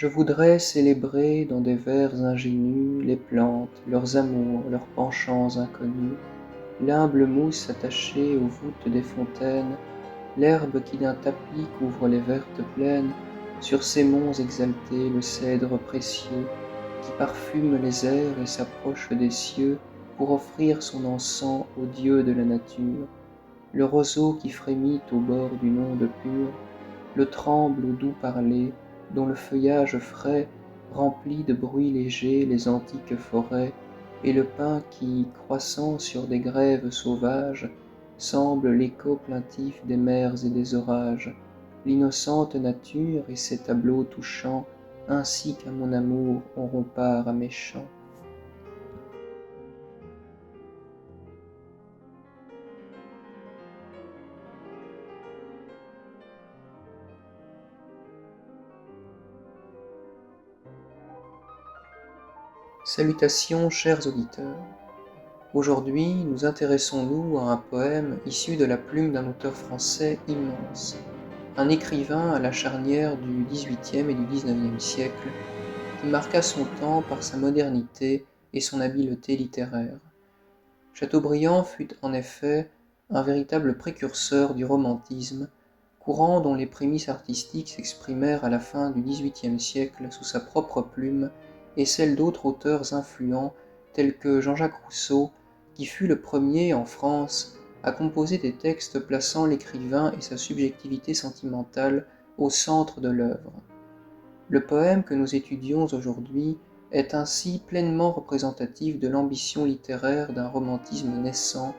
Je voudrais célébrer dans des vers ingénus les plantes, leurs amours, leurs penchants inconnus, l'humble mousse attachée aux voûtes des fontaines, l'herbe qui d'un tapis couvre les vertes plaines, sur ces monts exaltés le cèdre précieux, qui parfume les airs et s'approche des cieux pour offrir son encens au Dieu de la nature, le roseau qui frémit au bord d'une onde pure, le tremble au doux parler, dont le feuillage frais remplit de bruits légers les antiques forêts, et le pin qui, croissant sur des grèves sauvages, semble l'écho plaintif des mers et des orages, l'innocente nature et ses tableaux touchants, ainsi qu'à mon amour auront part à mes chants. Salutations chers auditeurs. Aujourd'hui, nous intéressons-nous à un poème issu de la plume d'un auteur français immense, un écrivain à la charnière du XVIIIe et du XIXe siècle, qui marqua son temps par sa modernité et son habileté littéraire. Chateaubriand fut en effet un véritable précurseur du romantisme, courant dont les prémices artistiques s'exprimèrent à la fin du XVIIIe siècle sous sa propre plume et celle d'autres auteurs influents tels que Jean-Jacques Rousseau, qui fut le premier en France à composer des textes plaçant l'écrivain et sa subjectivité sentimentale au centre de l'œuvre. Le poème que nous étudions aujourd'hui est ainsi pleinement représentatif de l'ambition littéraire d'un romantisme naissant,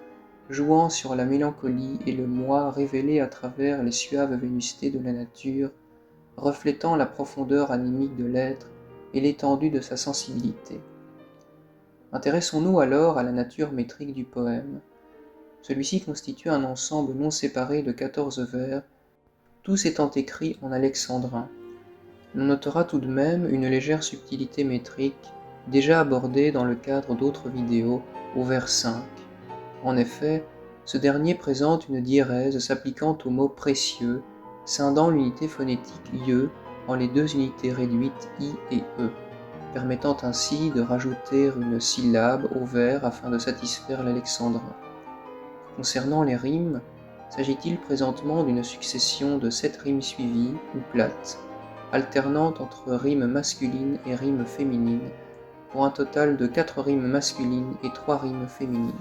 jouant sur la mélancolie et le moi révélé à travers les suaves vénustés de la nature, reflétant la profondeur animique de l'être et l'étendue de sa sensibilité. Intéressons-nous alors à la nature métrique du poème. Celui-ci constitue un ensemble non séparé de 14 vers, tous étant écrits en alexandrin. On notera tout de même une légère subtilité métrique, déjà abordée dans le cadre d'autres vidéos, au vers 5. En effet, ce dernier présente une diérèse s'appliquant au mot précieux, scindant l'unité phonétique lieu en les deux unités réduites i et e, permettant ainsi de rajouter une syllabe au vers afin de satisfaire l'alexandrin. Concernant les rimes, s'agit-il présentement d'une succession de 7 rimes suivies ou plates, alternant entre rimes masculines et rimes féminines, pour un total de 4 rimes masculines et 3 rimes féminines.